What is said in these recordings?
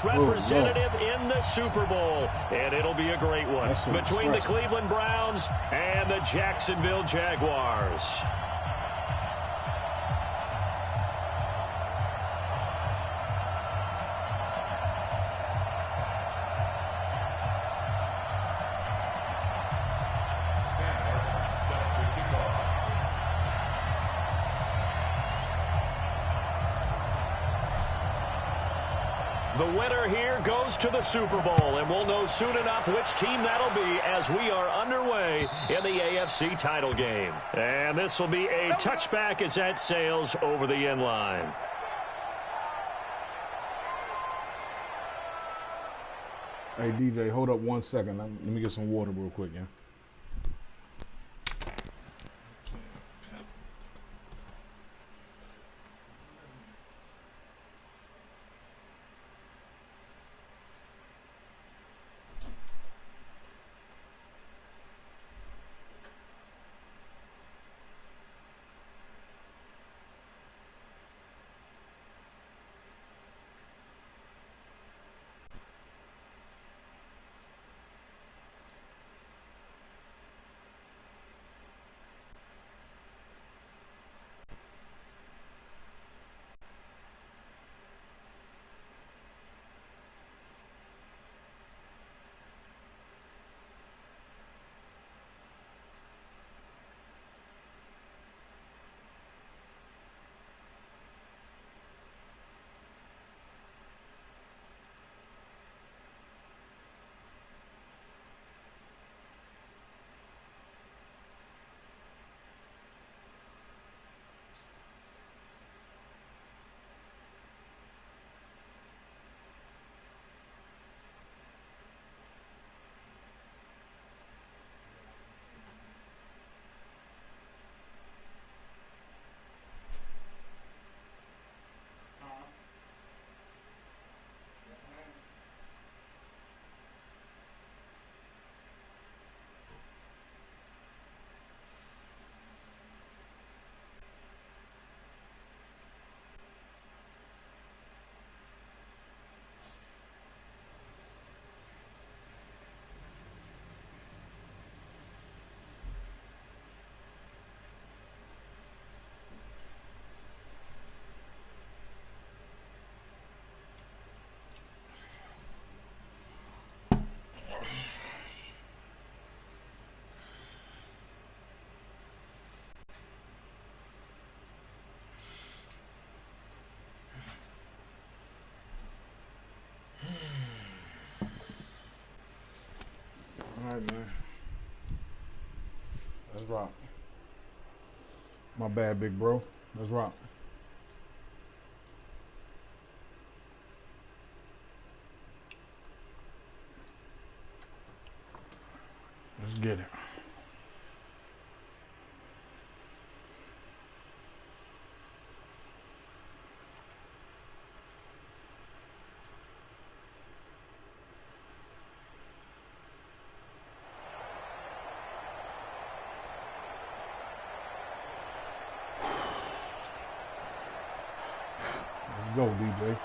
Chiefs representative in the Super Bowl. And it'll be a great one between the Cleveland Browns and the Jacksonville Jaguars. The winner here goes to the Super Bowl, and we'll know soon enough which team that'll be as we are underway in the AFC title game. And this will be a touchback as that sails over the end line. Hey, DJ, hold up 1 second. Let me get some water real quick, yeah? All right, man. Let's rock. My bad, big bro. Let's rock. Let's get it. Go, DJ.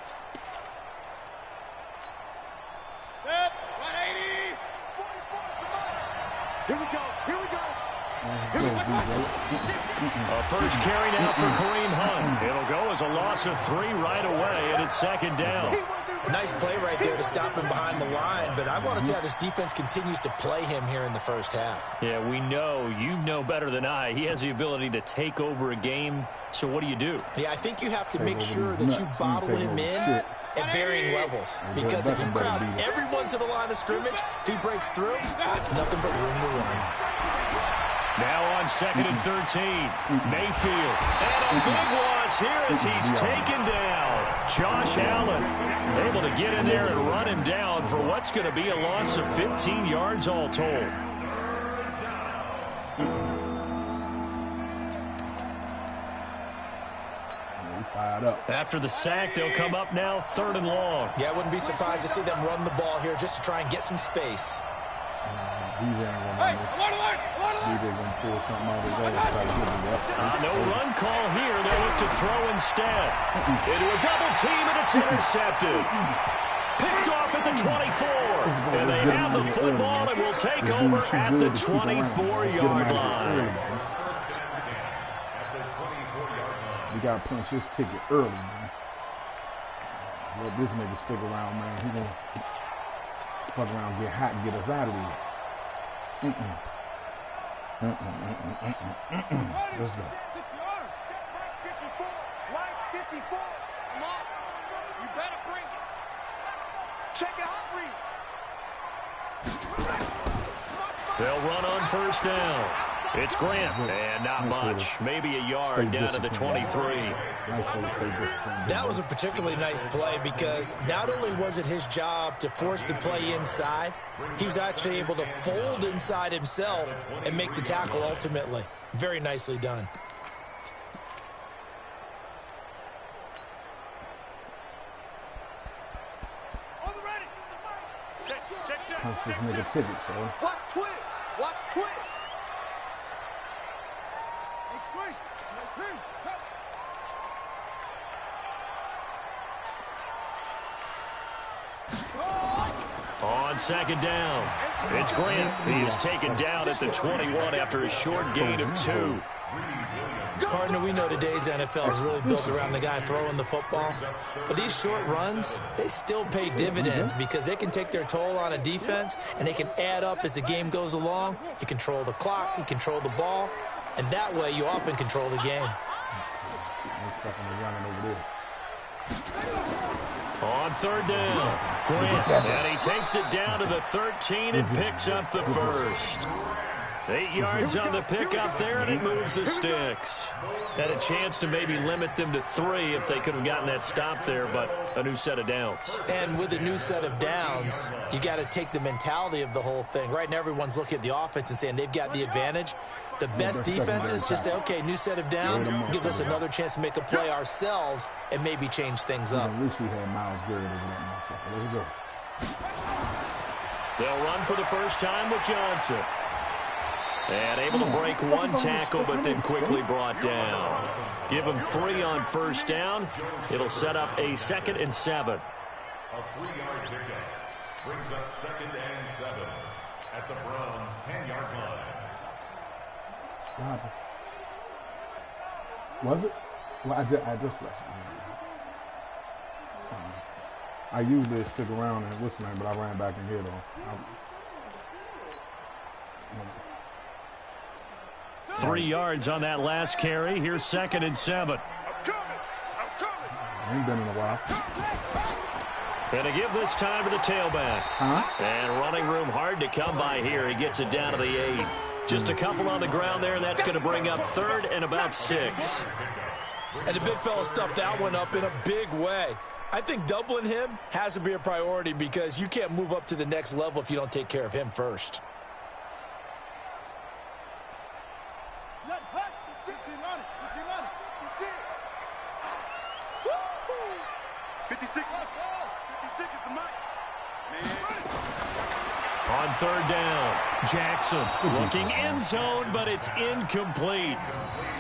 Set, 180. Here we go. Here we go. A first carry now for Kareem Hunt. It'll go as a loss of 3 right away, and it's second down. Nice play right there to stop him behind the line, but I want to see how this defense continues to play him here in the first half. Yeah, we know. You know better than I. He has the ability to take over a game, so what do you do? Yeah, I think you have to make sure that you bottle him in at varying levels, because if you crowd everyone to the line of scrimmage, if he breaks through, it's nothing but room to run. Now on 2nd and 13, Mayfield. And a big loss here as he's taken down. Josh Allen able to get in there and run him down for what's going to be a loss of 15 yards all told. After the sack, they'll come up now 3rd and long. Yeah, I wouldn't be surprised to see them run the ball here just to try and get some space. No run call here. They'll look to throw instead. Into a double team, and it's intercepted. Picked off at the 24. And they have the football and will take over at the 24-yard line. We got to punch this ticket early, man. Let this nigga stick around, man. He gonna fuck around, get hot, and get us out of here. Let's go. Line 54. Come on. You better bring it. Check the hot read. They'll run on first down. It's Grant, and not much. Maybe a yard down to the 23. That was a particularly nice play because not only was it his job to force the play inside, he was actually able to fold inside himself and make the tackle ultimately. Very nicely done. Punch this nigga ticket, so. Watch twist. Watch twist. On second down, it's Grant. He is taken down at the 21 after a short gain of 2. Partner, we know today's NFL is really built around the guy throwing the football. But these short runs, they still pay dividends because they can take their toll on a defense and they can add up as the game goes along. You control the clock, you control the ball, and that way you often control the game. On third down, Grant, and he takes it down to the 13 and picks up the first. 8 yards on the pickup there, and it moves the sticks. Had a chance to maybe limit them to 3 if they could have gotten that stop there, but a new set of downs. And with a new set of downs, you got to take the mentality of the whole thing. Right now, everyone's looking at the offense and saying they've got the advantage. The best defenses just say, okay, new set of downs gives us another chance to make a play ourselves and maybe change things up. I wish we had Miles Garrett over that motherfucker. Let's go. They'll run for the first time with Johnson. And able to break one tackle, but then quickly brought down. Give him 3 on first down. It'll set up a 2nd and 7. A 3-yard pickup brings up 2nd and 7 at the Browns' 10-yard line. What happened? Was it? Well, I just left it. I usually stick around and what's the name, but I ran back in here though. 3 yards on that last carry. Here's 2nd and 7. Ain't been in a while. And to give this time to the tailback. And running room hard to come by here. He gets it down to the 8. Just a couple on the ground there, and that's going to bring up 3rd and about 6. And the big fella stuffed that one up in a big way. I think doubling him has to be a priority because you can't move up to the next level if you don't take care of him first. 56 is the mic. On third down, Jackson looking end zone, but it's incomplete.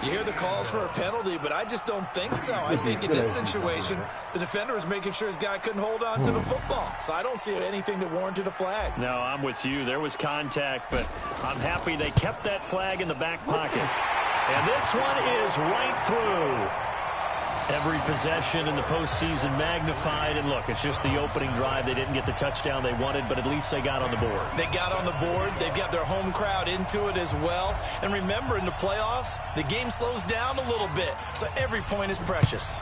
You hear the calls for a penalty, but I just don't think so. I think in this situation, the defender was making sure his guy couldn't hold on to the football. So I don't see anything that warranted a flag. No, I'm with you. There was contact, but I'm happy they kept that flag in the back pocket. And this one is right through. Every possession in the postseason magnified. And look, it's just the opening drive. They didn't get the touchdown they wanted, but at least they got on the board. They got on the board. They've got their home crowd into it as well. And remember, in the playoffs, the game slows down a little bit. So every point is precious.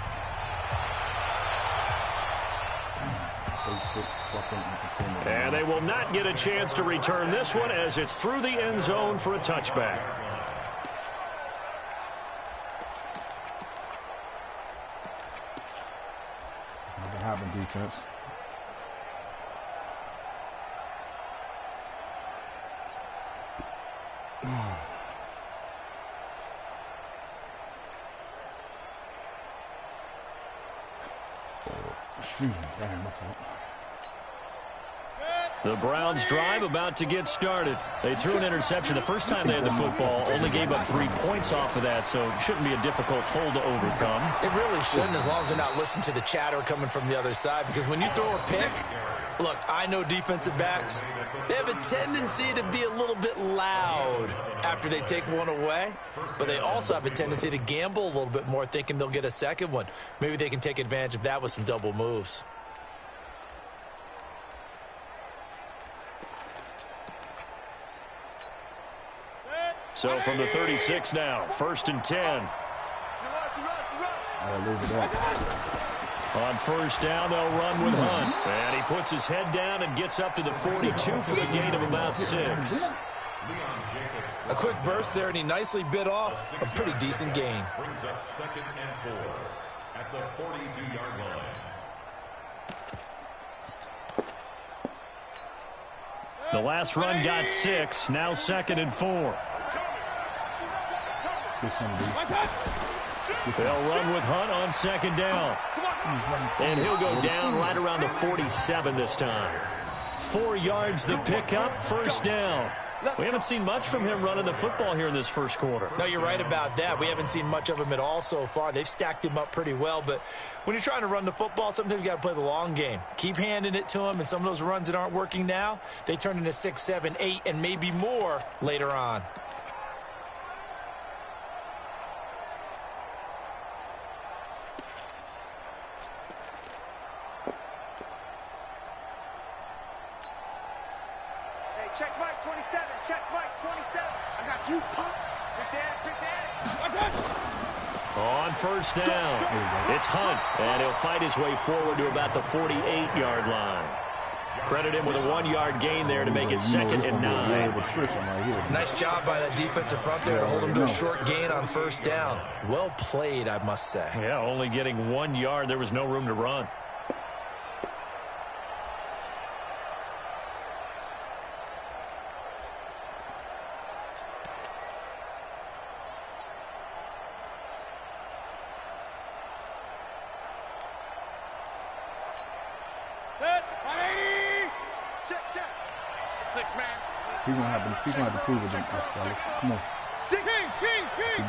And they will not get a chance to return this one as it's through the end zone for a touchback. Happen defense. Excuse me, damn, my fault. The Browns drive about to get started. They threw an interception the first time they had the football, only gave up 3 points off of that, so it shouldn't be a difficult hole to overcome. It really shouldn't, as long as they're not listening to the chatter coming from the other side, because when you throw a pick, look, I know defensive backs, they have a tendency to be a little bit loud after they take one away, but they also have a tendency to gamble a little bit more, thinking they'll get a second one. Maybe they can take advantage of that with some double moves. So from the 36 now, 1st and 10. On 1st down, they'll run with Hunt. And he puts his head down and gets up to the 42 for the gain of about 6. A quick burst there, and he nicely bit off a pretty decent gain. Brings up 2nd and 4 at the 42-yard line. The last run got 6, now 2nd and 4. They'll run with Hunt on 2nd down. And he'll go down right around the 47 this time. 4 yards the pickup, 1st down. We haven't seen much from him running the football here in this first quarter. No, you're right about that. We haven't seen much of him at all so far. They've stacked him up pretty well, but when you're trying to run the football, sometimes you got to play the long game. Keep handing it to him, and some of those runs that aren't working now, they turn into 6, 7, 8, and maybe more later on. Check Mike 27. Check Mike 27. I got you, pop. Pick that. On 1st down, it's Hunt, and he'll fight his way forward to about the 48-yard line. Credit him with a 1-yard gain there to make it 2nd and 9. Nice job by that defensive front there to hold him to a short gain on 1st down. Well played, I must say. Yeah, only getting 1 yard. There was no room to run. He's gonna have to prove it in this, fellas. Come on. To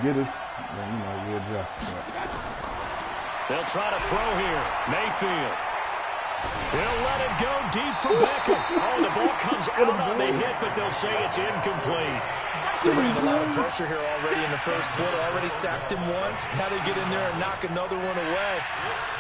get us, then, we adjust. They'll try to throw here. Mayfield. He'll let it go deep for Beckham. Oh, the ball comes out on the hit, but they'll say it's incomplete. They're bringing a lot of pressure here already in the first quarter. Already sacked him once. Now they get in there and knock another one away.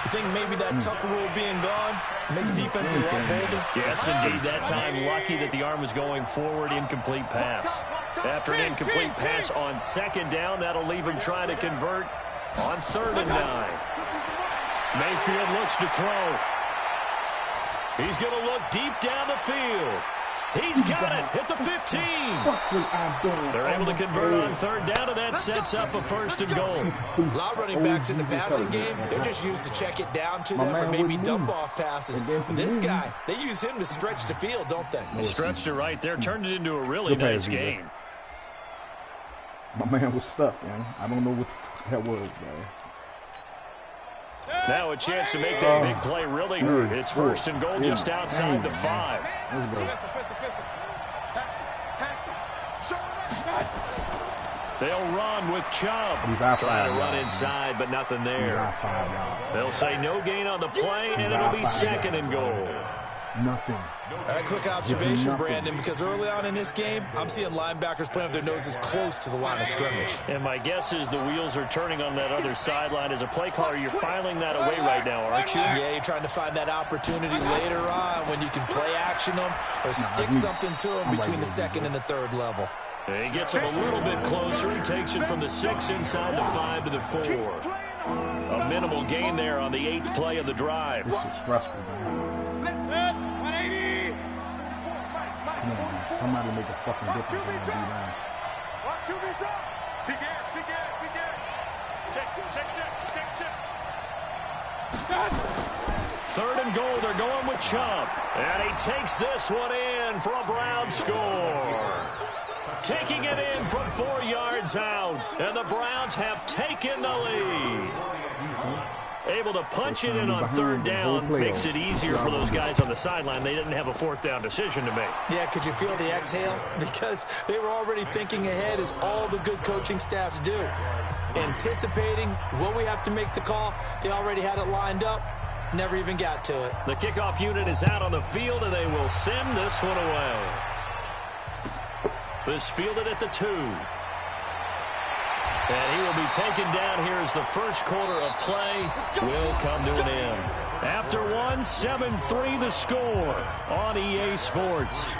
You think maybe that Tucker rule being gone makes defenses a lot bolder? Yes, indeed. That time, lucky that the arm was going forward. Incomplete pass. After an incomplete pass on 2nd down, that'll leave him trying to convert on 3rd and 9. Mayfield looks to throw. He's going to look deep down the field. He's got it at the 15. They're able to convert on 3rd down, and that sets up a 1st and goal. A lot of running backs in the passing game, they're just used to check it down to them or maybe dump off passes. But this guy, they use him to stretch the field, don't they? They stretched it right there, turned it into a really nice game. My man was stuck, man. I don't know what the fuck that was, man. Now a chance to make that big play really hurt. It's 1st and goal just outside the 5. Let's go. They'll run with Chubb. Trying to run inside, but nothing there. They'll say no gain on the play, and it'll be 2nd and goal. Nothing. A quick observation, Brandon, because early on in this game, I'm seeing linebackers playing with their noses close to the line of scrimmage. And my guess is the wheels are turning on that other sideline. As a play caller, you're filing that away right now, aren't you? Yeah, you're trying to find that opportunity later on when you can play action them or stick something to them between the 2nd and the 3rd level. He gets him a little bit closer. He takes it from the 6 inside the 5 to the 4. A minimal gain there on the 8th play of the drive. This is stressful, man. Come on, man. Somebody make a fucking difference on that D-line. Third and goal, they're going with Chubb. And he takes this one in for a Brown score. Taking it in from 4 yards out. And the Browns have taken the lead. Able to punch it in on third down. Makes it easier for those guys on the sideline. They didn't have a fourth down decision to make. Yeah, could you feel the exhale? Because they were already thinking ahead, as all the good coaching staffs do. Anticipating what we have to make the call. They already had it lined up. Never even got to it. The kickoff unit is out on the field, and they will send this one away. This fielded at the 2. And he will be taken down here as the first quarter of play will come to an end. After one, 7-3 the score on EA Sports.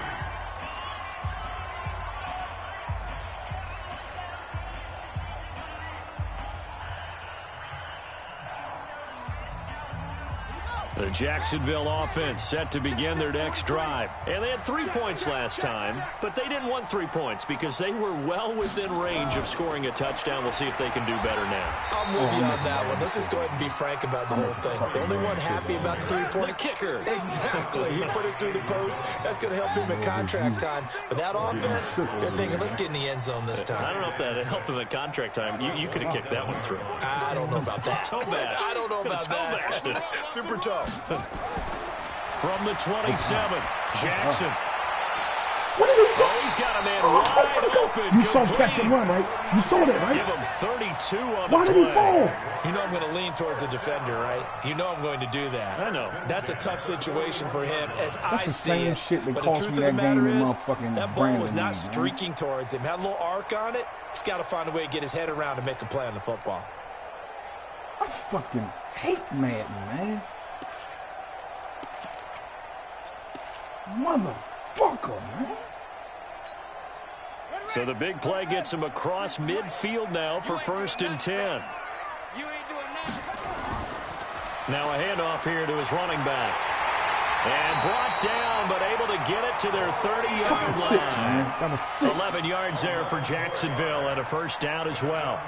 The Jacksonville offense set to begin their next drive. And they had 3 points last time, but they didn't want 3 points because they were well within range of scoring a touchdown. We'll see if they can do better now. I'm with you on that one. Let's just go ahead and be frank about the whole thing. The only one happy about the 3-point the kicker. Exactly. He put it through the post. That's going to help him at contract time. But that offense, they're thinking, let's get in the end zone this time. I don't know if that helped him at contract time. You could have kicked that one through. I don't know about that. Toe bash. I don't know about that. Super toe. From the 27, Jackson. What did he do? Oh, he's got a man wide open. You saw catch and run, right? You saw that, right? Give him 32 on Why the did play. he fall? You know I'm going to lean towards the defender, right? You know I'm going to do that. I know. That's a tough situation for him as I the see same it. shit that But the cost truth me of the that game matter in is, motherfucking that ball was Brandon not league, man. streaking towards him. Had a little arc on it. He's got to find a way to get his head around and make a play on the football. I fucking hate Madden, man. Motherfucker, man. So the big play gets him across midfield now for 1st and 10. You ain't doing nothing. Now a handoff here to his running back. And brought down, but able to get it to their 30-yard Fucking 6, man. That was 6. 11 yards there for Jacksonville and a first down as well.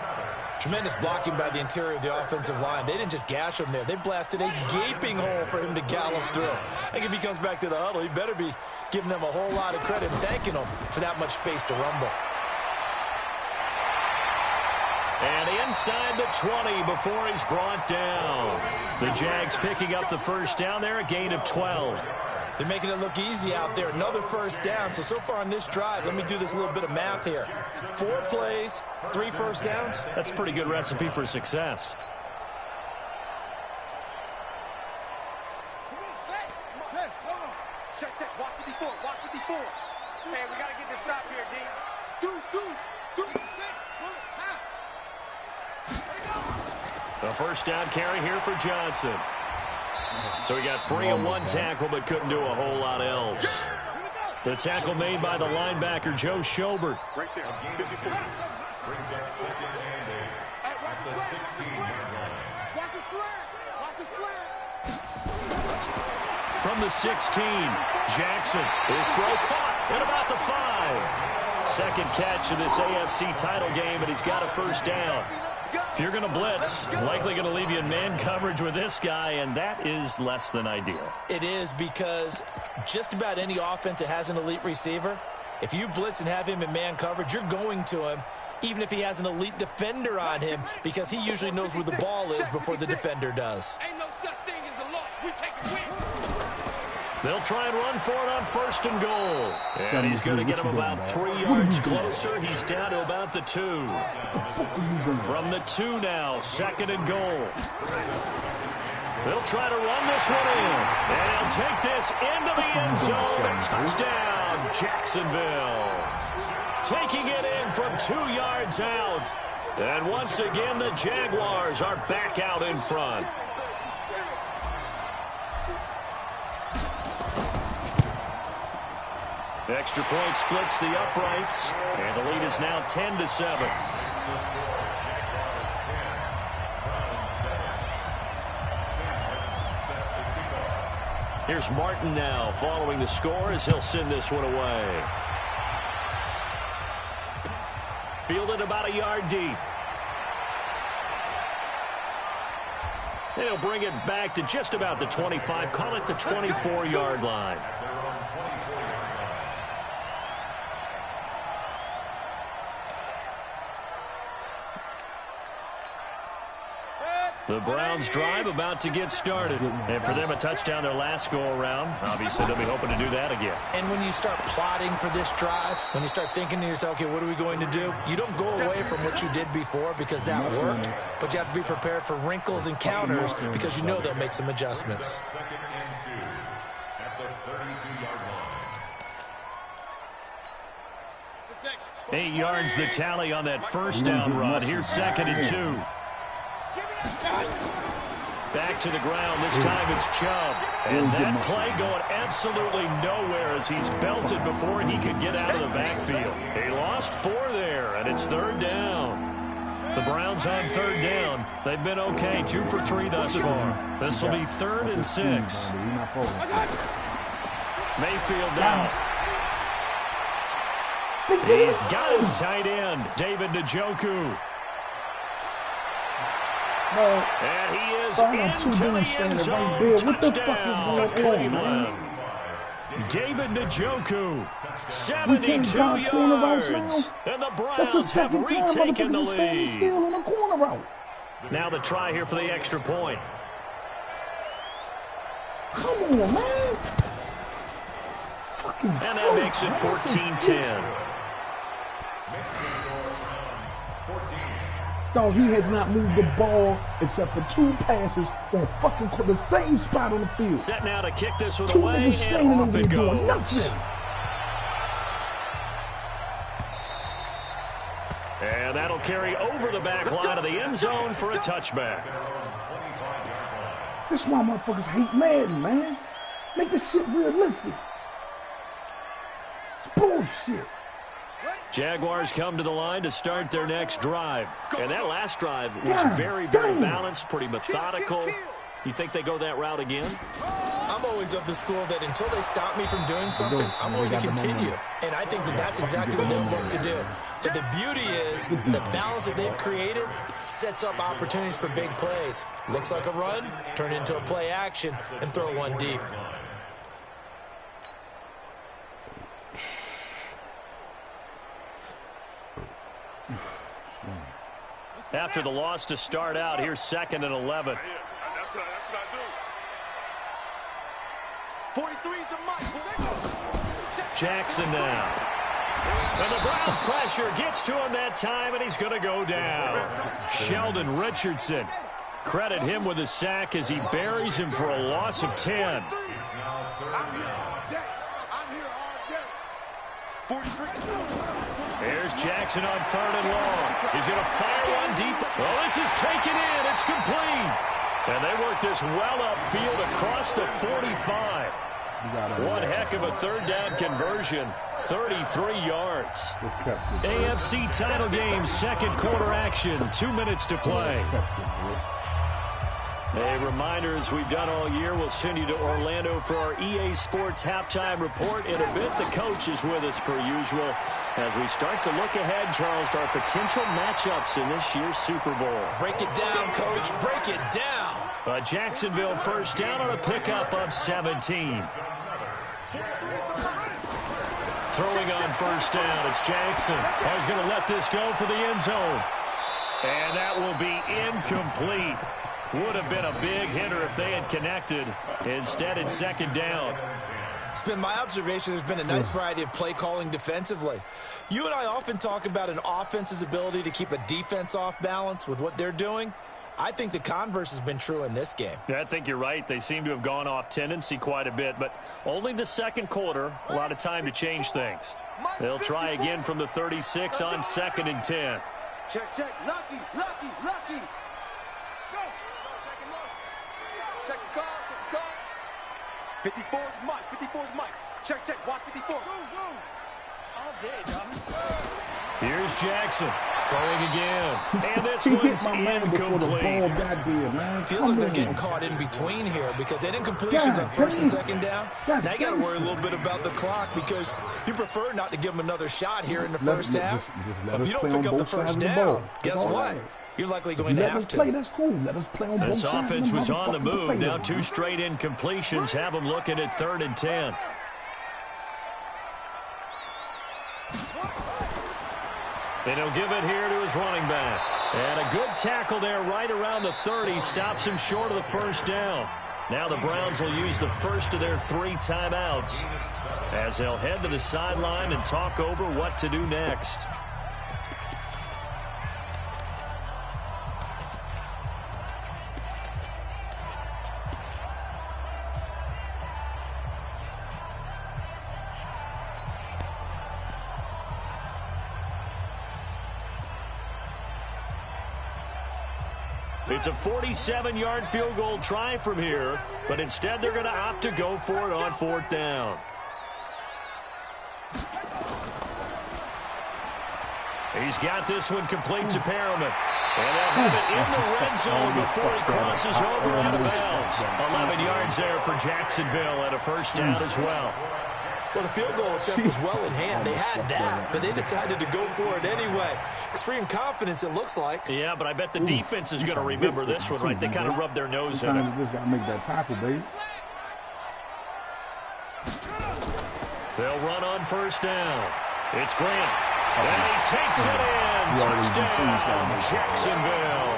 Tremendous blocking by the interior of the offensive line. They didn't just gash him there. They blasted a gaping hole for him to gallop through. I think if he comes back to the huddle, he better be giving them a whole lot of credit and thanking them for that much space to rumble. And inside the 20 before he's brought down. The Jags picking up the first down there, a gain of 12. They're making it look easy out there. Another first down. So far on this drive, let me do this little bit of math here. 4 plays, 3 first downs. That's a pretty good recipe for success. Come on, set. Hey, hold on. Check. Watch 54. Hey, we got to get this stop here, D. Deuce. 6. A first down carry here for Johnson. So he got free of one tackle, but couldn't do a whole lot else. The tackle made by the linebacker, Joe Schobert. Right there. 54. Brings up 2nd and 8 at the 16-yard line. Watch his flag. From the 16, Jackson. His throw caught at about the 5. Second catch of this AFC title game, and he's got a first down. If you're going to blitz, likely going to leave you in man coverage with this guy, and that is less than ideal. It is, because just about any offense that has an elite receiver, if you blitz and have him in man coverage, you're going to him, even if he has an elite defender on him, because he usually knows where the ball is before the defender does. Ain't no such thing as a loss. We take a win. They'll try and run for it on 1st and goal. And he's going to get him about 3 yards closer. He's down to about the 2. From the 2 now, 2nd and goal. They'll try to run this one in. And he'll take this into the end zone. And touchdown, Jacksonville. Taking it in from 2 yards out. And once again, the Jaguars are back out in front. Extra point splits the uprights, and the lead is now 10-7. Here's Martin now following the score as he'll send this one away. Fielded about a yard deep. They'll bring it back to just about the 25, call it the 24-yard line. The Browns drive about to get started. And for them, a touchdown their last go-around. Obviously, they'll be hoping to do that again. And when you start plotting for this drive, when you start thinking to yourself, okay, what are we going to do? You don't go away from what you did before because that worked, but you have to be prepared for wrinkles and counters because you know they'll make some adjustments. 2nd and 2 at the 32-yard line. 8 yards the tally on that first down run. Here's 2nd and 2. Back to the ground. This time it's Chubb. And that play going absolutely nowhere as he's belted before he could get out of the backfield. He lost 4 there, and it's 3rd down. The Browns on 3rd down. They've been okay, 2 for 3 thus far. This will be 3rd and 6. Mayfield down. He's got his tight end, David Njoku. And he is into the end zone. Touchdown to Cleveland. David Njoku, 72 yards. And the Browns have retaken the lead. Now the try here for the extra point. Come on, man. And that makes it 14-10. Dog, he has not moved the ball except for 2 passes on fucking the same spot on the field. Set now to kick this one 2 away, niggas and standing off over it there doing goes. nothing. And that'll carry over the back line of the end zone for a touchback. That's why motherfuckers hate Madden, man. Make this shit realistic. It's bullshit. Jaguars come to the line to start their next drive. And that last drive was very, very balanced, pretty methodical. You think they go that route again? I'm always of the school that until they stop me from doing something, I'm going to continue. And I think that that's exactly what they'll look to do. But the beauty is the balance that they've created sets up opportunities for big plays. Looks like a run, turn into a play action, and throw one deep. After the loss to start out, here's 2nd and 11. That's what I do. 43's the mark. Jackson now. And the Browns pressure gets to him that time, and he's going to go down. Sheldon Richardson. Credit him with a sack as he buries him for a loss of 10. I'm here all day. 43. Here's Jackson on 3rd and long. He's going to fire one deep. Oh, this is taken in. It's complete. And they work this well upfield across the 45. One heck of a 3rd down conversion. 33 yards. AFC title game, 2nd quarter action. 2 minutes to play. A reminder, as we've done all year, we'll send you to Orlando for our EA Sports halftime report. In a bit, the coach is with us per usual as we start to look ahead, Charles, to our potential matchups in this year's Super Bowl. Break it down, Coach. Break it down. A Jacksonville first down on a pickup of 17. Throwing on first down, it's Jackson. He's going to let this go for the end zone. And that will be incomplete. Would have been a big hitter if they had connected. Instead, it's 2nd down. It's been my observation there's been a nice variety of play calling defensively. You and I often talk about an offense's ability to keep a defense off balance with what they're doing. I think the converse has been true in this game. Yeah, I think you're right. They seem to have gone off tendency quite a bit, but only the 2nd quarter, a lot of time to change things. They'll try again from the 36 on 2nd and 10. Check. Lucky. Check the call. 54 is Mike. Check. Watch 54. All day, dog. Here's Jackson throwing again. And this one's incomplete. Feels like they're getting caught in between here because they didn't completions on 1st and 2nd down. Now you got to worry a little bit about the clock because you prefer not to give them another shot here in the first half. But if you don't pick up the first down, guess what? You're likely going to have to. That's cool. Let us play on both sides. This offense was on the move. Now 2 straight incompletions have them looking at 3rd and 10. And he'll give it here to his running back. And a good tackle there right around the 30. Stops him short of the first down. Now the Browns will use the first of their 3 timeouts as they'll head to the sideline and talk over what to do next. It's a 47-yard field goal try from here, but instead they're going to opt to go for it on 4th down. He's got this one complete to Perriman. And they'll have it in the red zone before he crosses over out of bounds. 11 yards there for Jacksonville and a first down as well. Well, the field goal attempt was well in hand. They had that, but they decided to go for it anyway. Extreme confidence, it looks like. Yeah, but I bet the defense is going to remember this one, right? They kind of rubbed their nose in it. Just got to make that tackle, baby. They'll run on first down. It's Grant. And he takes it in. Touchdown, Jacksonville.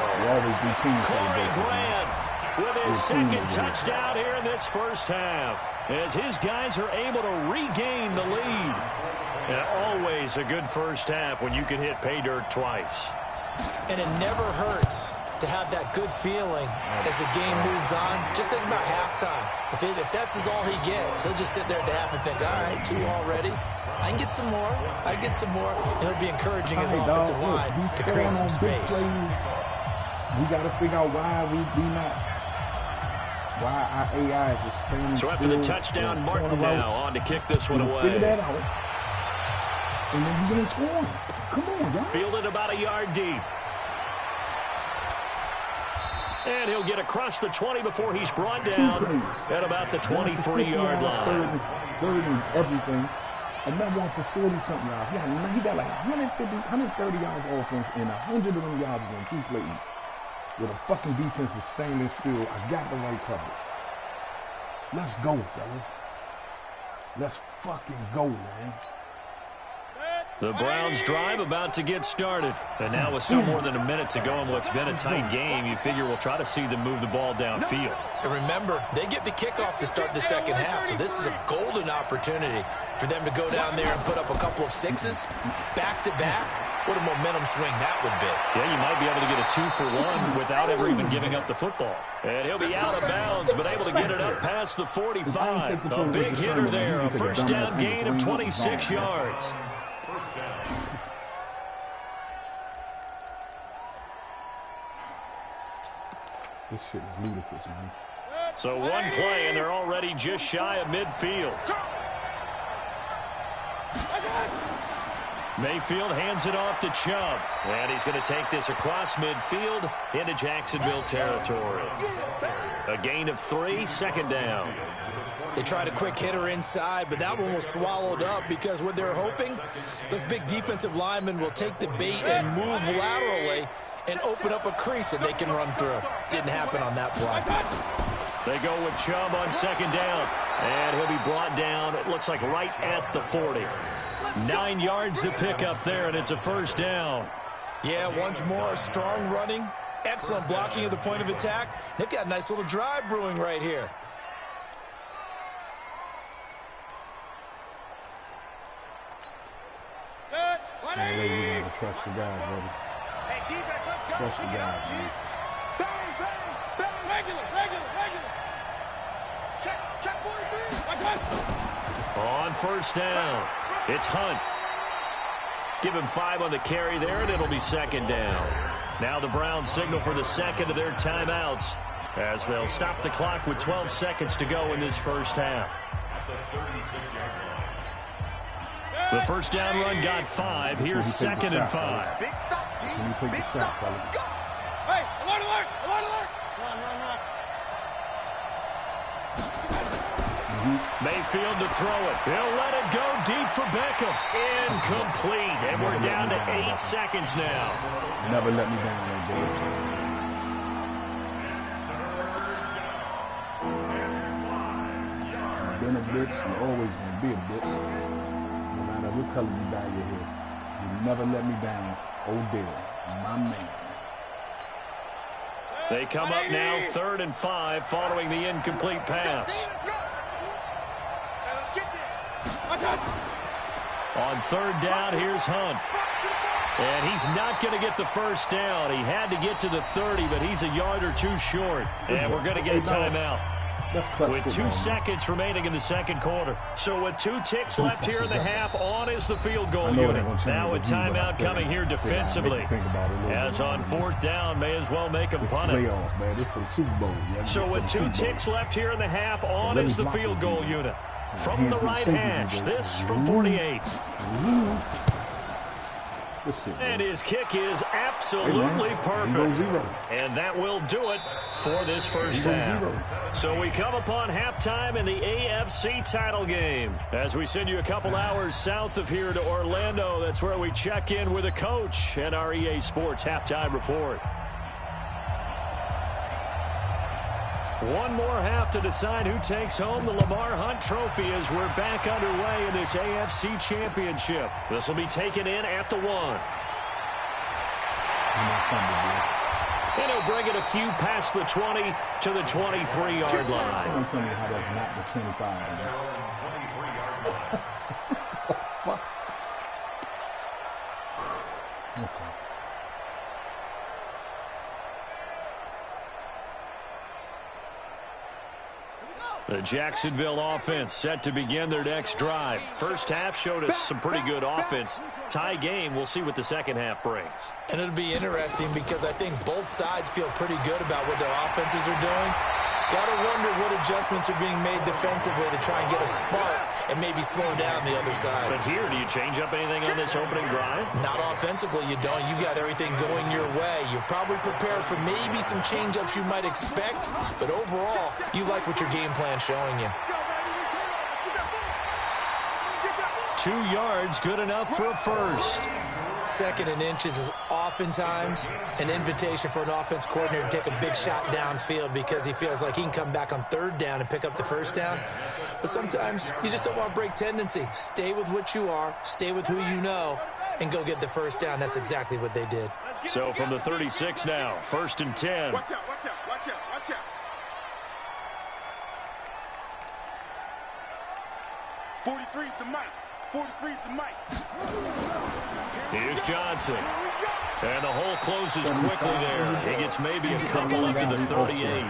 Corey Grant with his second touchdown here in this first half, as his guys are able to regain the lead. And always a good first half when you can hit pay dirt twice. And it never hurts to have that good feeling as the game moves on. Just think about halftime. If that's all he gets, he'll just sit there at the half and think, all right, 2 already. I can get some more. I can get some more. And it'll be encouraging his offensive line to create some space. We got to figure out why our AI is just standing still. So after the touchdown, Martin now on to kick this one away. Figure that out. And then you're going to score. Come on, y'all. Fielded about a yard deep. And he'll get across the 20 before he's brought down at about the 23-yard line. Third and everything. Another one for 40-something yards. Yeah, he got like 130 yards offense and 100 of them yards on 2 plays. With a fucking defense that's standing still. I got the right coverage. Let's go, fellas. Let's fucking go, man. The Browns drive about to get started. And now with still more than a minute to go in what's been a tight game, you figure we'll try to see them move the ball downfield. And remember, they get the kickoff to start the second half, so this is a golden opportunity for them to go down there and put up a couple of 6s back-to-back. What a momentum swing that would be. Yeah, you might be able to get a 2-for-1 without ever even giving up the football. And he'll be out of bounds, but able to get it up past the 45. A big hitter there, a first down gain of 26 yards. This shit is ludicrous, man. So one play, and they're already just shy of midfield. Mayfield hands it off to Chubb. And he's going to take this across midfield into Jacksonville territory. A gain of 3, second down. They tried a quick hitter inside, but that one was swallowed up because what they're hoping, those big defensive linemen will take the bait and move laterally and open up a crease that they can run through. Didn't happen on that play. They go with Chubb on second down. And he'll be brought down, it looks like right at the 40. 9 yards to pick up there, and it's a first down. Yeah, once more, strong running, excellent blocking at the point of attack. They've got a nice little drive brewing right here. So you gotta trust the guys, brother. Hey, defense, let's go. Trust the guys, man. Bang, bang, bang. Regular. Check 43. On first down, it's Hunt. Give him 5 on the carry there, and it'll be second down. Now the Browns signal for the second of their timeouts as they'll stop the clock with 12 seconds to go in this first half. The first down run got 5. Here's second and 5. Big stop, D. Can you take Big the stop, shot, let's fellas? go. Hey, alert. Run. Mayfield to throw it. He'll let it go deep for Beckham. Incomplete. And we're down to 8 seconds now. Never let me down there, baby. You've been a bitch. You're always going to be a bitch. No matter what color you dye your hair. You never let me down. Odell, my man. They come up now 3rd and 5 following the incomplete pass. On 3rd down, here's Hunt. And he's not going to get the first down. He had to get to the 30, but he's a yard or two short. And we're going to get a timeout. With 2 seconds remaining in the second quarter. So with 2 ticks left here in the half, on is the field goal unit. Now a timeout coming here defensively. As on 4th down, may as well make him punt it. So with 2 ticks left here in the half, on is the field goal unit. From the right hash, this from 48. And his kick is absolutely perfect. And that will do it for this first half. So we come upon halftime in the AFC title game. As we send you a couple hours south of here to Orlando, that's where we check in with a coach and our EA Sports halftime report. One more half to decide who takes home the Lamar Hunt Trophy as we're back underway in this AFC Championship. This will be taken in at the 1. And he'll bring it a few past the 20 to the 23-yard line. Don't tell me how that's not the 25. Okay. The Jacksonville offense set to begin their next drive. First half showed us some pretty good offense. Tie game, we'll see what the second half brings. And it'll be interesting because I think both sides feel pretty good about what their offenses are doing. Got to wonder what adjustments are being made defensively to try and get a spark and maybe slow down the other side. But here, do you change up anything on this opening drive? Not offensively, you don't. You got everything going your way. You've probably prepared for maybe some change-ups you might expect, but overall, you like what your game plan's showing you. 2 yards, good enough for a first. 2nd and inches is oftentimes an invitation for an offense coordinator to take a big shot downfield because he feels like he can come back on 3rd down and pick up the first down. But sometimes you just don't want to break tendency. Stay with what you are, stay with who you know, and go get the first down. That's exactly what they did. So from the 36 now, 1st and 10. Watch out, watch out, watch out, watch out. 43 is the mic. 43 is the mic. Here's Johnson. And the hole closes quickly there. He gets maybe a couple up to the 38.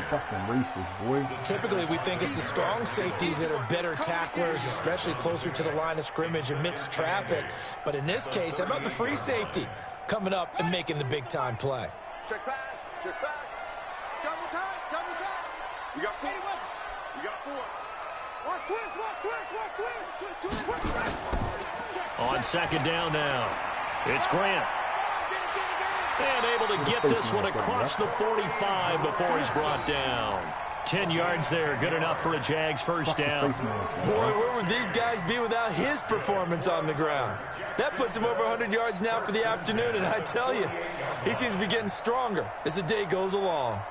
Typically, we think it's the strong safeties that are better tacklers, especially closer to the line of scrimmage amidst traffic. But in this case, how about the free safety coming up and making the big-time play? Check pass, check pass. Double time, double time. We got 4. We got 4. Watch twist, watch twist, watch twist. Twist, twist. On 2nd down now, it's Grant. And able to get this one across the 45 before he's brought down. 10 yards there, good enough for a Jags first down. Boy, where would these guys be without his performance on the ground? That puts him over 100 yards now for the afternoon, and I tell you, he seems to be getting stronger as the day goes along.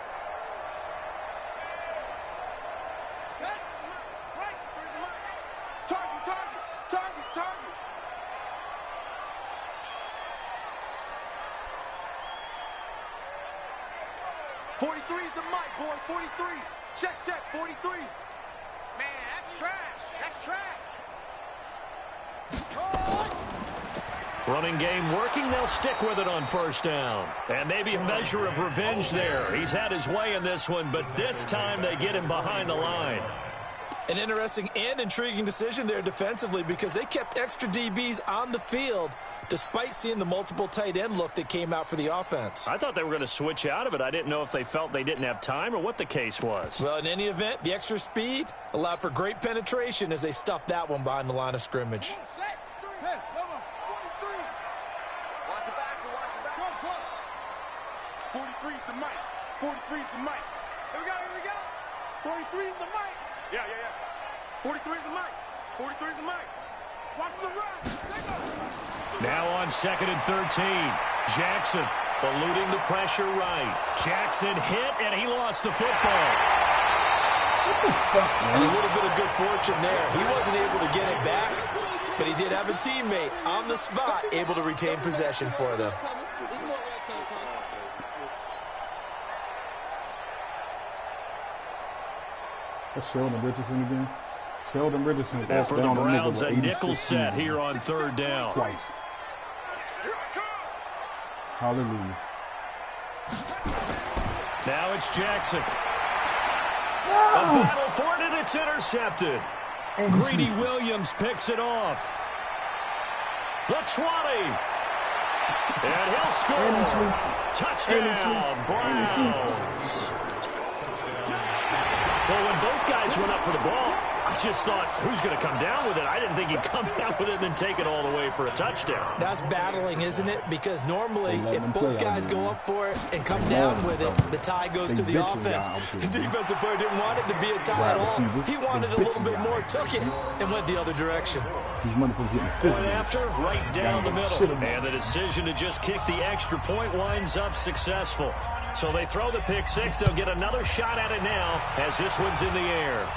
Check, 43. Man, that's trash. That's trash. Running game working. They'll stick with it on first down. And maybe a measure of revenge there. He's had his way in this one, but this time they get him behind the line. An interesting and intriguing decision there defensively because they kept extra DBs on the field despite seeing the multiple tight end look that came out for the offense. I thought they were going to switch out of it. I didn't know if they felt they didn't have time or what the case was. Well, in any event, the extra speed allowed for great penetration as they stuffed that one behind the line of scrimmage. 43 is the mic. 43 is the mic. Here we go, here we go. 43 is the mic. Yeah. 43 is the mic. 43 is the mic. Watch the run. Now on 2nd and 13. Jackson eluding the pressure right. Jackson hit, and he lost the football. And a little bit of good fortune there. He wasn't able to get it back, but he did have a teammate on the spot able to retain possession for them. That's Sheldon Richardson again. Sheldon Richardson. And for the Browns, a nickel set here on third down. Twice. Hallelujah. Now it's Jackson. No! A battle for it, and it's intercepted. Greedy Williams picks it off. The 20. And he'll score. Touchdown, Browns. Well, when both guys went up for the ball, I just thought, who's going to come down with it? I didn't think he'd come down with it and then take it all the way for a touchdown. That's battling, isn't it? Because normally, if both guys go up for it and come down with it, the tie goes to the offense. The defensive player didn't want it to be a tie at all. He wanted a little bit more, took it, and went the other direction. Point after, right down the middle. And the decision to just kick the extra point winds up successful. So they throw the pick six. They'll get another shot at it now as this one's in the air.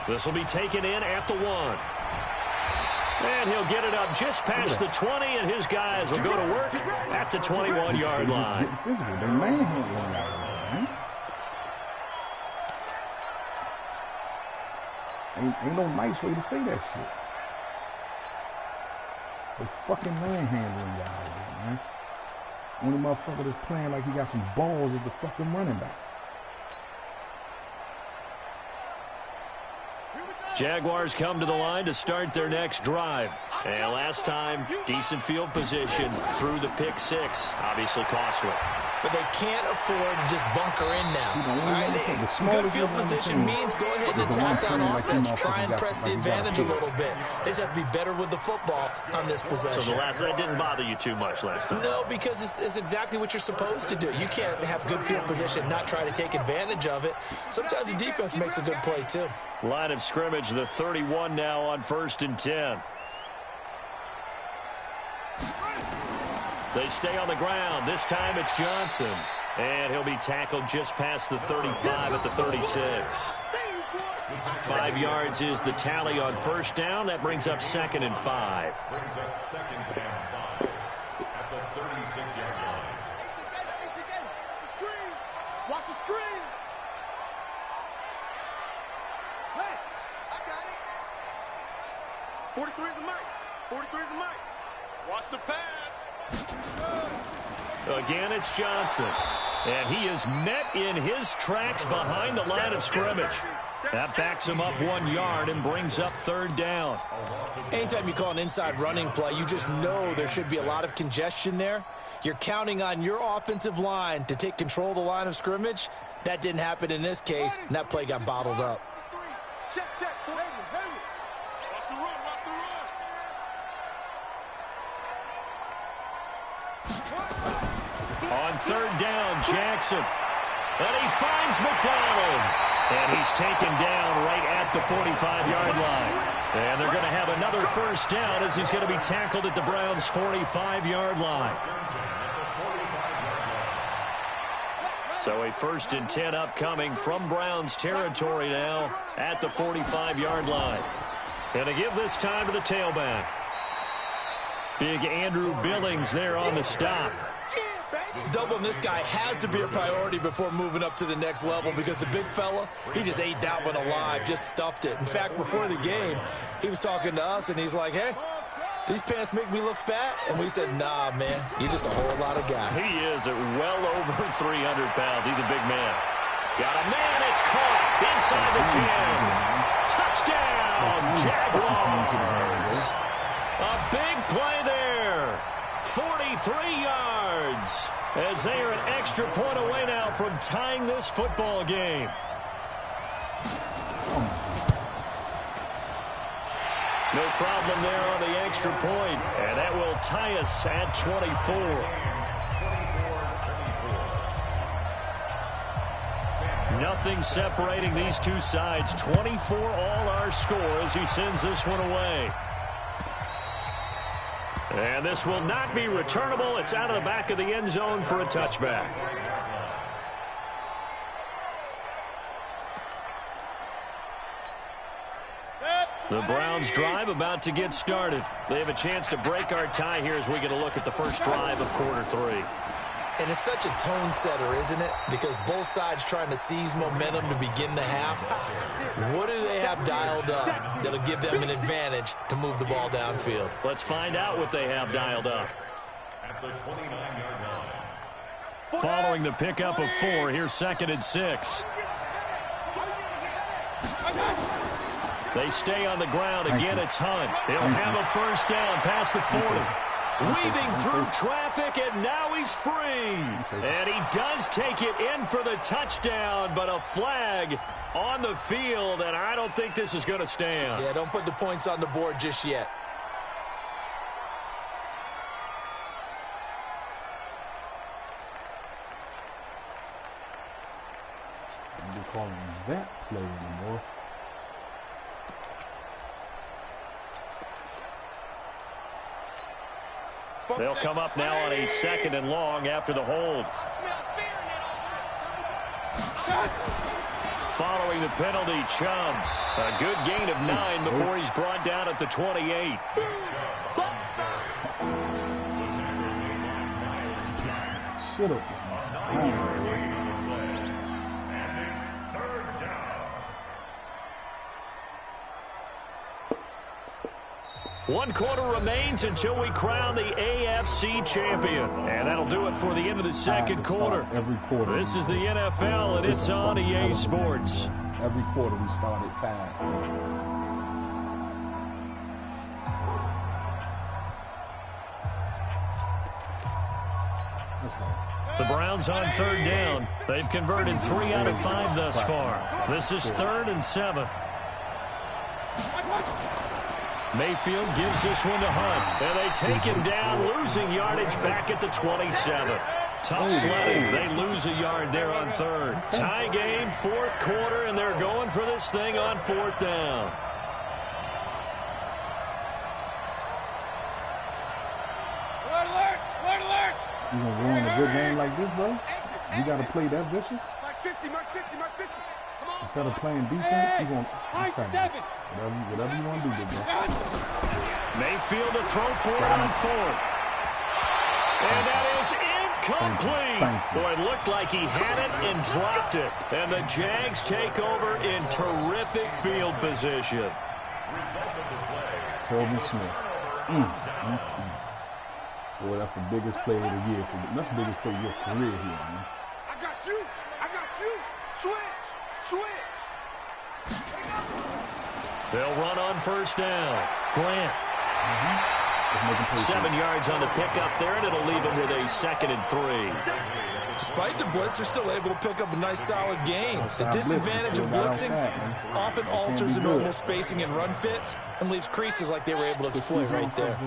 This will be taken in at the 1. And he'll get it up just past the 20, and his guys will go to work at the 21-yard line. Ain't no nice way to say that shit. They fucking manhandling y'all, man. Only motherfucker that's playing like he got some balls is the fucking running back. Jaguars come to the line to start their next drive. And last time, decent field position through the pick six. Obviously costly. But they can't afford to just bunker in now. All right? Good field position means go ahead and attack on offense. Try and press the advantage a little bit. They just have to be better with the football on this possession. So that didn't bother you too much last time? No, because it's exactly what you're supposed to do. You can't have good field position and not try to take advantage of it. Sometimes the defense makes a good play, too. Line of scrimmage, the 31 now on 1st and 10. They stay on the ground. This time it's Johnson. And he'll be tackled just past the 35 at the 36. 5 yards is the tally on first down. That brings up 2nd and 5. Brings up 2nd and 5 at the 36-yard line. Screen! Watch the screen! Hey, I got it. 43 is the mic. 43 is the mic. Watch the pass. Again, it's Johnson. And he is met in his tracks behind the line of scrimmage. That backs him up 1 yard and brings up 3rd down. Anytime you call an inside running play, you just know there should be a lot of congestion there. You're counting on your offensive line to take control of the line of scrimmage. That didn't happen in this case, and that play got bottled up. Check. Watch the run. On 3rd down, Jackson. And he finds McDonald. And he's taken down right at the 45-yard line. And they're going to have another first down as he's going to be tackled at the Browns' 45-yard line. So a 1st and 10 upcoming from Browns territory now at the 45-yard line. And to give this time to the tailback. Big Andrew Billings there on the stop. Doubling this guy has to be a priority before moving up to the next level because the big fella, he just ate that one alive, just stuffed it. In fact, before the game, he was talking to us, and he's like, hey, these pants make me look fat? And we said, nah, man, you're just a whole lot of guy. He is at well over 300 pounds. He's a big man. Got a man. It's caught inside the 10. Touchdown, Jaguars. A big play there. 43 yards. As they are an extra point away now from tying this football game. No problem there on the extra point, and that will tie us at 24. Nothing separating these two sides. 24 all our score as he sends this one away. And this will not be returnable. It's out of the back of the end zone for a touchback. The Browns drive about to get started. They have a chance to break our tie here as we get a look at the first drive of quarter 3. And it's such a tone setter, isn't it? Because both sides trying to seize momentum to begin the half. What do they have dialed up that'll give them an advantage to move the ball downfield? Let's find out what they have dialed up. At the 29-yard line. Following the pickup of 4, here's 2nd and 6. They stay on the ground. Again, it's Hunt. He'll have a first down past the 40. Weaving through traffic, and now he's free. And he does take it in for the touchdown, but a flag on the field, and I don't think this is going to stand. Yeah, don't put the points on the board just yet. I'm not calling that play anymore. They'll come up now on a 2nd and long after the hold. Following the penalty, Chubb. A good gain of 9 before he's brought down at the 28. Sit up. One quarter remains until we crown the AFC champion. And that'll do it for the end of the second quarter. Every quarter. This is the NFL, and it's on EA Sports. Every quarter we started tied. The Browns on 3rd down. They've converted 3 out of 5 thus far. This is 3rd and 7. Mayfield gives this one to Hunt, and they take him down, losing yardage back at the 27. Tough sledding. They lose a yard there on 3rd. Tie game, 4th quarter, and they're going for this thing on 4th down. You gonna ruin a good game like this, bro? You gotta play that vicious? March 50, March 50, March 50. Come on. Instead of playing defense, you gonna whatever you want to do, big bro. Mayfield to throw for it on 4th. And that is incomplete. Boy, it looked like he had it and dropped it. And the Jags take over in terrific field position. Tobin Smith. Boy, that's the biggest play of the year. That's the biggest play of your career here, man. I got you. I got you. Switch. Switch. They'll run on 1st down. Grant. 7 yards on the pickup there, and it'll leave him with a 2nd and 3. Despite the blitz, they're still able to pick up a nice, solid gain. The disadvantage of blitzing often alters the normal spacing and run fits and leaves creases like they were able to exploit right there.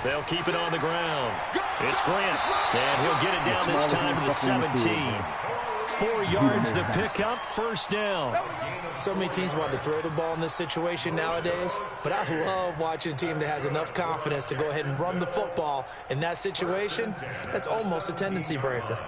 They'll keep it on the ground. It's Grant, and he'll get it down this time to the 17. 4 yards the pickup, 1st down. So many teams want to throw the ball in this situation nowadays, but I love watching a team that has enough confidence to go ahead and run the football in that situation. That's almost a tendency breaker.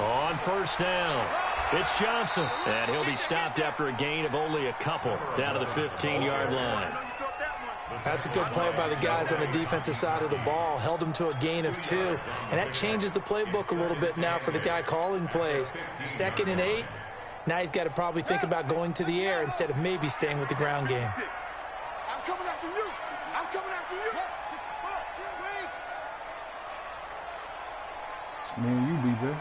On 1st down, it's Johnson, and he'll be stopped after a gain of only a couple down to the 15-yard line. That's a good play by the guys on the defensive side of the ball. Held him to a gain of 2, and that changes the playbook a little bit now for the guy calling plays. 2nd and 8. Now he's got to probably think about going to the air instead of maybe staying with the ground game. I'm coming after you. I'm coming after you. It's me and you, BJ.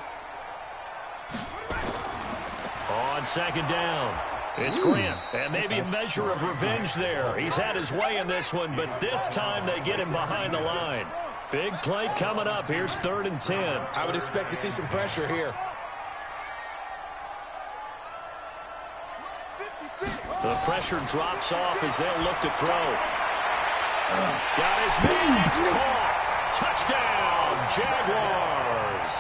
On 2nd down, it's Grant, and maybe a measure of revenge there. He's had his way in this one, but this time they get him behind the line. Big play coming up. Here's 3rd and 10. I would expect to see some pressure here. The pressure drops off as they'll look to throw. Got his man. It's caught. Touchdown, Jaguars.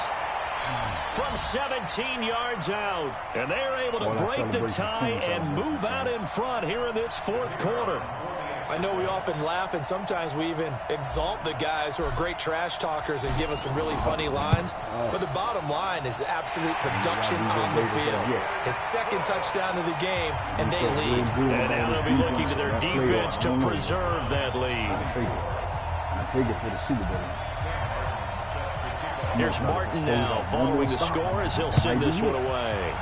From 17 yards out. And they're able to break the tie and move out in front here in this fourth quarter. I know we often laugh, and sometimes we even exalt the guys who are great trash talkers and give us some really funny lines. But the bottom line is absolute production on the field. His second touchdown of the game, and they lead. And now they'll be looking to their defense to preserve that lead. I take it for the Super Bowl. Here's Martin now following the score as he'll send this one away.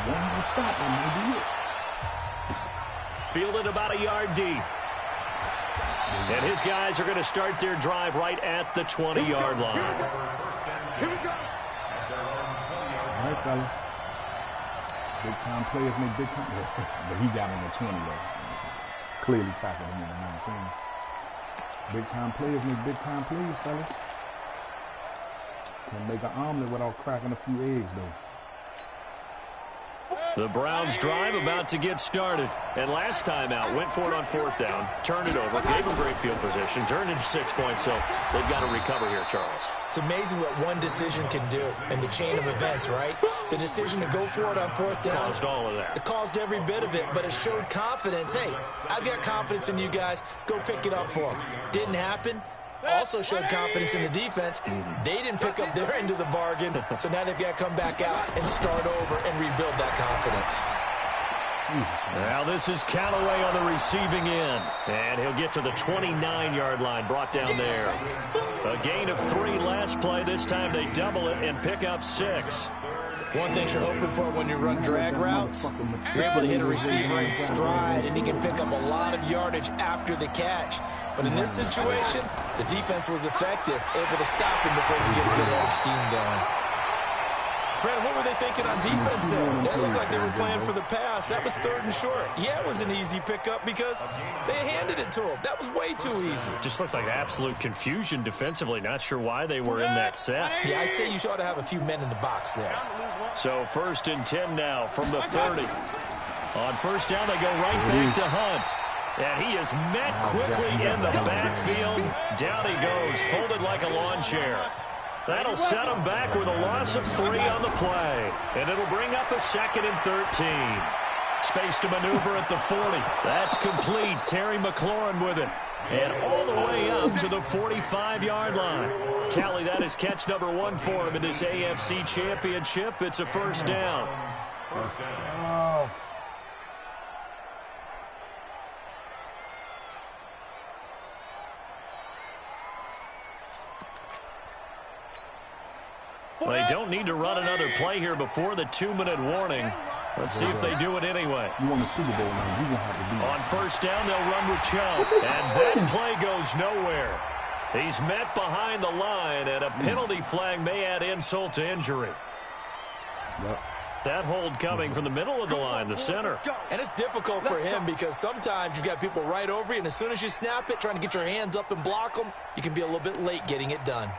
Fielded about a yard deep. And his guys are going to start their drive right at the 20-yard line. Here we go. All right, fellas. Big-time players make big-time plays. But he got on the 20, though. Clearly tackled him in the 19. Big-time players make big-time plays, fellas. Can make an omelet without cracking a few eggs, though. The Browns drive about to get started. And last time out, went for it on fourth down, turned it over, gave them great field position, turned into 6 points, so they've got to recover here, Charles. It's amazing what one decision can do in the chain of events, right? The decision to go for it on fourth down. Caused all of that. It caused every bit of it, but it showed confidence. Hey, I've got confidence in you guys. Go pick it up for them. Didn't happen. Also showed confidence in the defense. They didn't pick up their end of the bargain, so now they've got to come back out and start over and rebuild that confidence. Now this is Callaway on the receiving end, and he'll get to the 29-yard line, brought down there. A gain of 3 last play. This time they double it and pick up 6. One thing you're hoping for when you run drag routes, you're able to hit a receiver in stride, and he can pick up a lot of yardage after the catch. But in this situation, the defense was effective, able to stop him before he get a good headed scheme going. Brandon, what were they thinking on defense there? They looked like they were playing for the pass. That was 3rd and short. Yeah, it was an easy pickup because they handed it to him. That was way too easy. Just looked like absolute confusion defensively. Not sure why they were in that set. Yeah, I'd say you ought to have a few men in the box there. So 1st and 10 now from the 30. On first down, they go right back to Hunt. And he is met quickly in the backfield. Down he goes, folded like a lawn chair. That'll set him back with a loss of 3 on the play. And it'll bring up a 2nd and 13. Space to maneuver at the 40. That's complete. Terry McLaurin with it. And all the way up to the 45-yard line. Tally, that is catch number 1 for him in this AFC Championship. It's a first down. Well, they don't need to run another play here before the 2-minute warning. Let's see if they do it anyway. You won the Super Bowl now. You're going to have to do On first down, they'll run with Chubb. And that play goes nowhere. He's met behind the line, and a penalty flag may add insult to injury. Yep. That hold coming from the middle of the line, the center. And it's difficult for him because sometimes you've got people right over you, and as soon as you snap it, trying to get your hands up and block them, you can be a little bit late getting it done.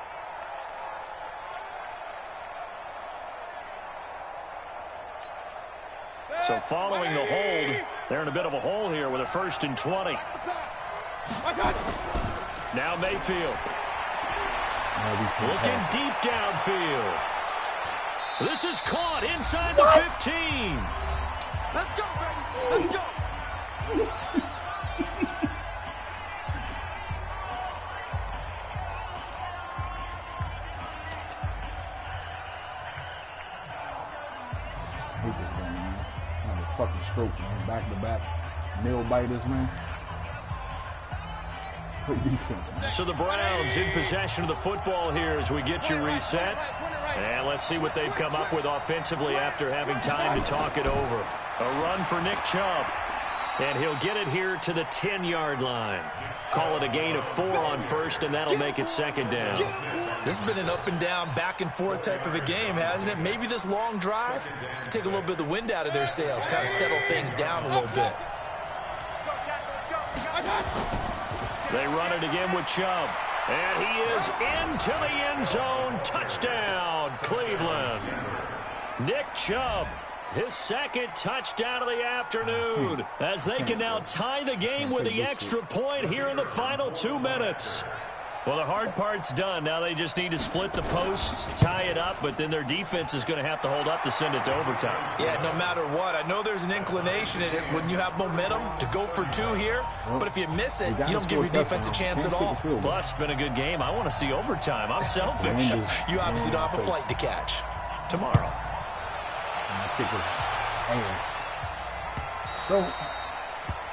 So following the hold, they're in a bit of a hole here with a 1st and 20. Now Mayfield. Looking deep downfield. This is caught inside the 15. Let's go, baby. Let's go. I hate this game, man. I'm a fucking stroke, man. Back-to-back nail biters, man. Great defense, man. So the Browns in possession of the football here as we get you reset. And let's see what they've come up with offensively after having time to talk it over. A run for Nick Chubb. And he'll get it here to the 10-yard line. Call it a gain of 4 on first, and that'll make it 2nd down. This has been an up-and-down, back-and-forth type of a game, hasn't it? Maybe this long drive can take a little bit of the wind out of their sails, kind of settle things down a little bit. They run it again with Chubb. And he is into the end zone. Touchdown, Cleveland. Nick Chubb his second touchdown of the afternoon, as they can now tie the game with the extra point here in the final 2 minutes. Well, the hard part's done. Now they just need to split the posts, tie it up, but then their defense is going to have to hold up to send it to overtime. Yeah, no matter what. I know there's an inclination in it when you have momentum to go for 2 here, but if you miss it, you don't give your defense a chance at all. Plus, been a good game. I want to see overtime. I'm selfish. You obviously don't have a flight to catch. Tomorrow.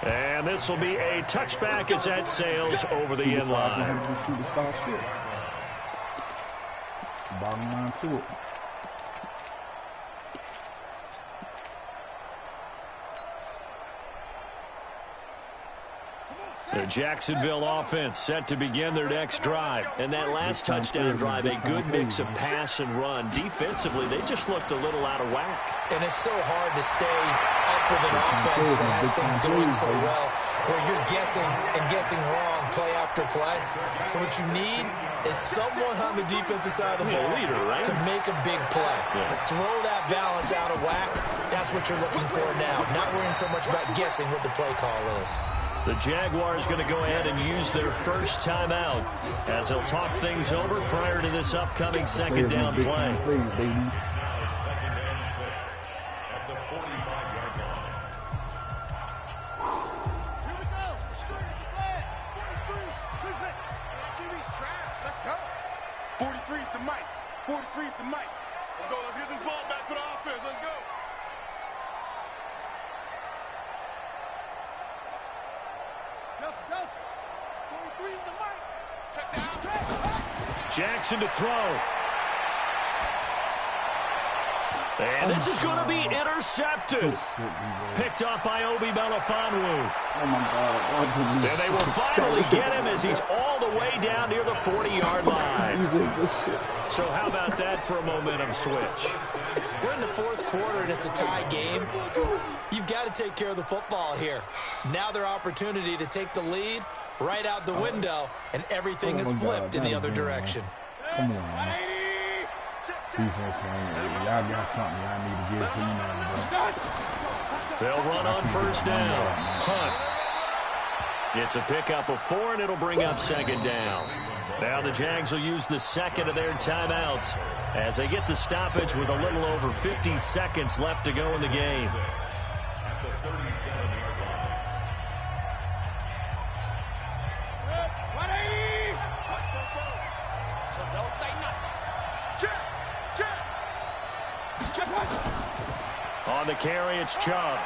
And this will be a touchback as that sails over the end line. Bottom line to it. The Jacksonville offense set to begin their next drive. And that last touchdown drive, a good mix of pass and run. Defensively, they just looked a little out of whack. And it's so hard to stay up with an offense that has things going so well, where you're guessing and guessing wrong play after play. So what you need is someone on the defensive side of the ball to make a big play. Throw that balance out of whack. That's what you're looking for now. Not worrying so much about guessing what the play call is. The Jaguars going to go ahead and use their first timeout as they'll talk things over prior to this upcoming second down play. Jackson to throw. And this is going to be intercepted. Picked up by Obi Melifonwu. Oh, my God. And they will finally get him as he's all the way down near the 40-yard line. So how about that for a momentum switch? We're in the fourth quarter, and it's a tie game. You've got to take care of the football here. Now their opportunity to take the lead right out the window, and everything is flipped in the other direction. Come on, man. Defense, y'all got something y'all need to give to me now, bro. They'll run on first down. Hunt. It's a pickup of 4, and it'll bring up second down. Now the Jags will use the second of their timeouts as they get the stoppage with a little over 50 seconds left to go in the game. On the carry, it's Chubb.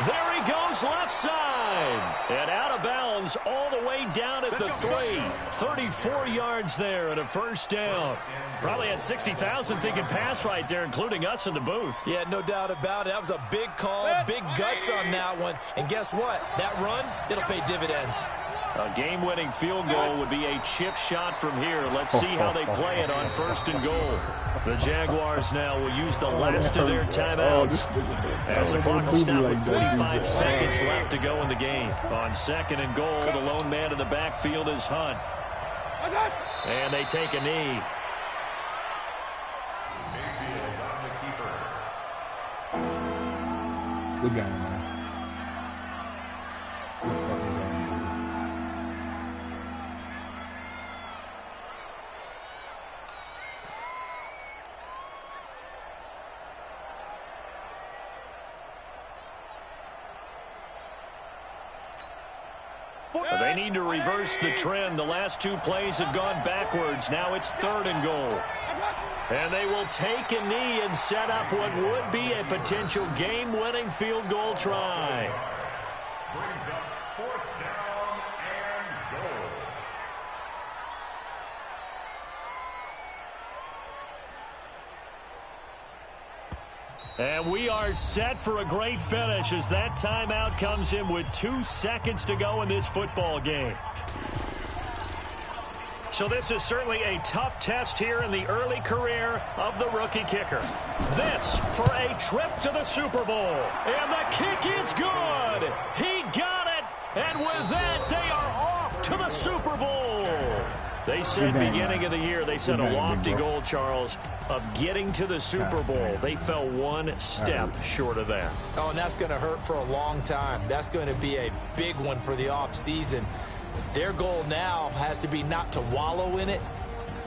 There he goes left side. And out of bounds all the way down at the 3. 34 yards there and a first down. Probably had 60,000 thinking pass right there, including us in the booth. Yeah, no doubt about it. That was a big call, big guts on that one. And guess what? That run, it'll pay dividends. A game-winning field goal would be a chip shot from here. Let's see how they play it on first and goal. The Jaguars now will use the last of their timeouts as the clock will stop with 45 seconds left to go in the game. On second and goal, the lone man in the backfield is Hunt. And they take a knee. Good game, man. Good fucking game. They need to reverse the trend. The last 2 plays have gone backwards. Now it's third and goal. And they will take a knee and set up what would be a potential game-winning field goal try. Brings up fourth down and goal. And we are set for a great finish as that timeout comes in with 2 seconds to go in this football game. So this is certainly a tough test here in the early career of the rookie kicker. This for a trip to the Super Bowl. And the kick is good. He got it. And with that, they are off to the Super Bowl. They said beginning of the year, they set a lofty goal, Charles, of getting to the Super Bowl. They fell one step short of that. Oh, and that's going to hurt for a long time. That's going to be a big one for the offseason. Their goal now has to be not to wallow in it,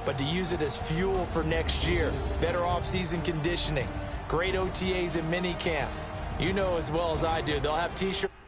but to use it as fuel for next year. Better offseason conditioning, great OTAs and minicamp. You know as well as I do, they'll have T-shirts.